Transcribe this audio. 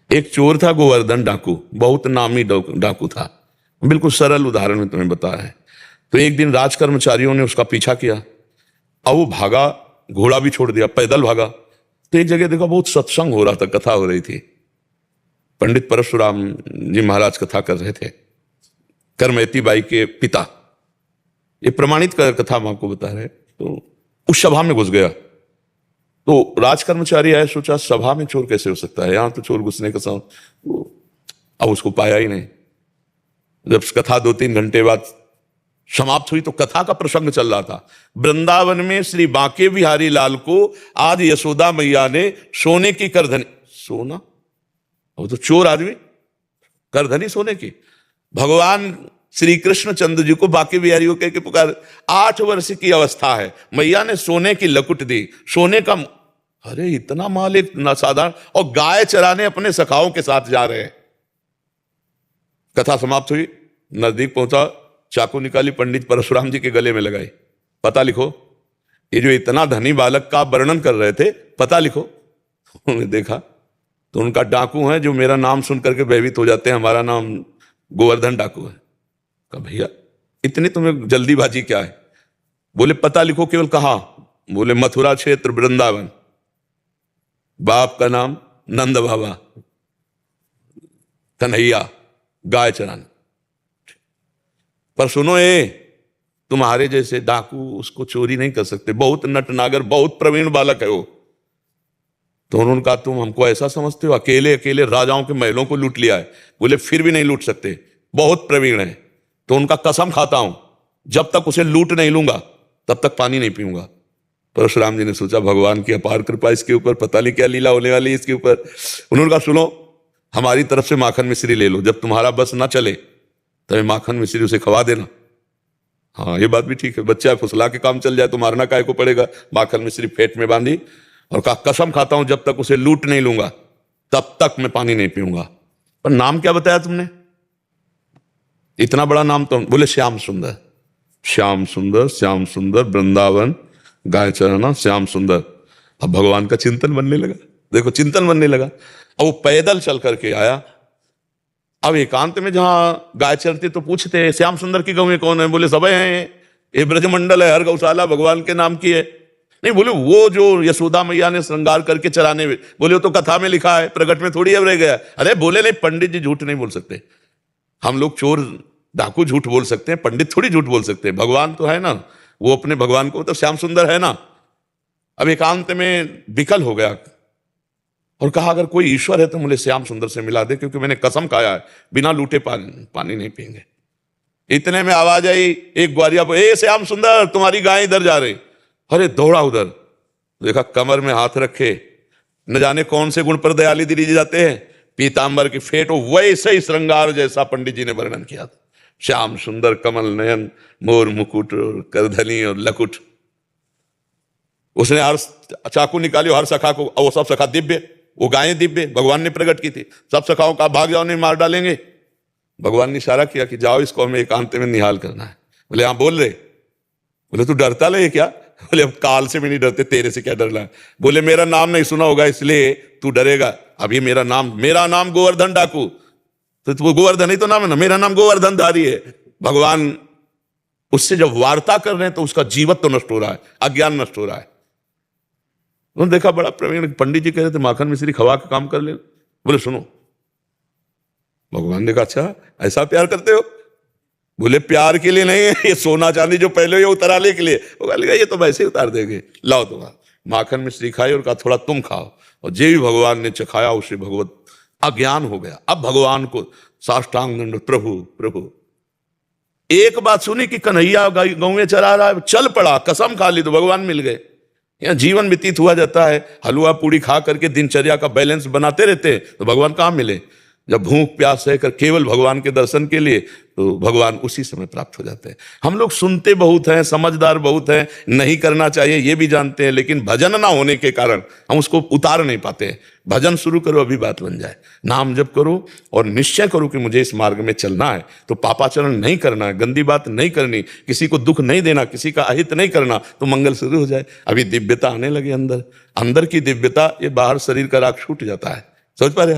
एक चोर था गोवर्धन डाकू, बहुत नामी डाकू था। बिल्कुल सरल उदाहरण में तुम्हें बताया है। तो एक दिन राज कर्मचारियों ने उसका पीछा किया, अब वो भागा, घोड़ा भी छोड़ दिया, पैदल भागा। तो एक जगह देखा बहुत सत्संग हो रहा था, कथा हो रही थी। पंडित परशुराम जी महाराज कथा कर रहे थे, करमयती बाई के पिता। ये प्रमाणित कथा हम आपको बता रहे। तो उस सभा में घुस गया। तो राज कर्मचारी आए, सोचा सभा में चोर कैसे हो सकता है, यहां तो चोर घुसने का साउंड। अब उसको पाया ही नहीं। जब कथा 2-3 घंटे बाद समाप्त हुई तो कथा का प्रसंग चल रहा था। वृंदावन में श्री बांके बिहारी लाल को आज यशोदा मैया ने सोने की करधनी, सोना, वो तो चोर आदमी, करधनी सोने की। भगवान श्री कृष्ण चंद्र जी को बांके बिहारी को कह के पुकार, 8 वर्ष की अवस्था है, मैया ने सोने की लकुट दी, सोने का। अरे इतना माल एक साधारण, और गाय चराने अपने सखाओं के साथ जा रहे हैं। कथा समाप्त हुई, नजदीक पहुंचा, चाकू निकाली, पंडित परशुराम जी के गले में लगाई, पता लिखो। ये जो इतना धनी बालक का वर्णन कर रहे थे, पता लिखो। उन्होंने देखा तो उनका डाकू है जो मेरा नाम सुन करके भयभीत हो जाते हैं, हमारा नाम गोवर्धन डाकू है। कहा भैया इतनी तुम्हें जल्दीबाजी क्या है? बोले पता लिखो। केवल कहा? बोले मथुरा क्षेत्र वृंदावन, बाप का नाम नंद बाबा, कन्हैया, गाय चराना। पर सुनो, ये तुम्हारे जैसे डाकू उसको चोरी नहीं कर सकते, बहुत नटनागर, बहुत प्रवीण बालक है वो। तो उन्होंने कहा तुम हमको ऐसा समझते हो, अकेले अकेले राजाओं के महलों को लूट लिया है? बोले फिर भी नहीं लूट सकते, बहुत प्रवीण है। तो उनका कसम खाता हूं, जब तक उसे लूट नहीं लूंगा तब तक पानी नहीं पीऊंगा। परशुराम जी ने सोचा भगवान की अपार कृपा इसके ऊपर, पता नहीं क्या लीला होने वाली है इसके ऊपर। उन्होंने कहा सुनो, हमारी तरफ से माखन मिश्री ले लो, जब तुम्हारा बस ना चले तो माखन मिश्री उसे खवा देना। हाँ ये बात भी ठीक है, बच्चा फुसला के काम चल जाए तो मारना काय को पड़ेगा। माखन मिश्री फेट में बांधी और कहा कसम खाता हूं जब तक उसे लूट नहीं लूंगा तब तक मैं पानी नहीं पीऊंगा। पर नाम क्या बताया तुमने? इतना बड़ा नाम तो। बोले श्याम सुंदर। श्याम सुंदर, श्याम सुंदर, वृंदावन, गाय चराना, श्याम सुंदर। अब भगवान का चिंतन बनने लगा। देखो चिंतन बनने लगा। अब वो पैदल चल करके आया। अब एकांत में जहां गाय चरती तो पूछते श्याम सुंदर की गौएं कौन है? बोले सबे हैं, ये ब्रजमंडल है, हर गौशाला भगवान के नाम की है। नहीं, बोले वो जो यशोदा मैया ने श्रृंगार करके चराने में, बोले वो तो कथा में लिखा है, प्रकट में थोड़ी अब रह गया। अरे बोले नहीं, पंडित जी झूठ नहीं बोल सकते। हम लोग चोर डाकू झूठ बोल सकते हैं, पंडित थोड़ी झूठ बोल सकते हैं। भगवान तो है ना, वो अपने भगवान को तो श्याम सुंदर है ना। अब एकांत में विकल हो गया और कहा अगर कोई ईश्वर है तो मुझे श्याम सुंदर से मिला दे, क्योंकि मैंने कसम खाया है बिना लूटे पानी नहीं पीएंगे। इतने में आवाज आई एक ग्वारिया पर, ए श्याम सुंदर तुम्हारी गाय इधर जा रही। अरे दौड़ा उधर, देखा कमर में हाथ रखे, न जाने कौन से गुण पर दयाली दिली जाते हैं, पीतांबर की फेट, वैसे ही श्रृंगार जैसा पंडित जी ने वर्णन किया था। श्याम सुंदर, कमल नयन, मोर मुकुट और करधनी और लकुट। उसने हर चाकू निकाली, हर सखा को, वो सब सखा दिव्य, वो गायें दिव्य भगवान ने प्रकट की थी। सब सखाओं का भाग जाओ नहीं मार डालेंगे। भगवान ने इशारा किया कि जाओ इसको हमें एकांत में निहाल करना है। बोले हाँ बोल रहे। बोले तू डरता ले क्या? बोले अब काल से भी नहीं डरते, तेरे से क्या डरना है? बोले मेरा नाम नहीं सुना होगा इसलिए तू डरेगा। अभी मेरा नाम गोवर्धन डाकू, तो गोवर्धन ही तो नाम है ना, मेरा नाम गोवर्धन धारी है। भगवान उससे जब वार्ता कर रहे हैं तो उसका जीवत्व तो नष्ट हो रहा है, अज्ञान नष्ट हो रहा है। उन्होंने देखा बड़ा प्रवीण, पंडित जी कह रहे थे माखन मिश्री खवा के काम कर ले। बोले सुनो, भगवान ने कहा अच्छा ऐसा प्यार करते हो? बोले प्यार के लिए नहीं है, ये सोना चांदी जो पहले ये उतारने के लिए। वो कहा ये तो वैसे ही उतार देंगे, लाओ तुम्हारा। माखन मिश्री खाई और कहा थोड़ा तुम खाओ। और जे भी भगवान ने चखाया उसे भगवत अज्ञान हो गया। अब भगवान को साष्टांग दंड, प्रभु प्रभु। एक बात सुनी कि कन्हैया गौएं चरा रहा है, चल पड़ा, कसम खा ली तो भगवान मिल गए। यहाँ जीवन व्यतीत हुआ जाता है, हलवा पूड़ी खा करके दिनचर्या का बैलेंस बनाते रहते हैं तो भगवान कहाँ मिले? जब भूख प्यास सहकर केवल भगवान के दर्शन के लिए, तो भगवान उसी समय प्राप्त हो जाते हैं। हम लोग सुनते बहुत हैं, समझदार बहुत हैं, नहीं करना चाहिए ये भी जानते हैं, लेकिन भजन ना होने के कारण हम उसको उतार नहीं पाते हैं। भजन शुरू करो अभी बात बन जाए, नाम जप करो और निश्चय करो कि मुझे इस मार्ग में चलना है। तो पापाचरण नहीं करना है, गंदी बात नहीं करनी, किसी को दुख नहीं देना, किसी का अहित नहीं करना, तो मंगल शुरू हो जाए। अभी दिव्यता आने लगे अंदर, अंदर की दिव्यता, ये बाहर शरीर का राग छूट जाता है। समझ पा रहे हैं?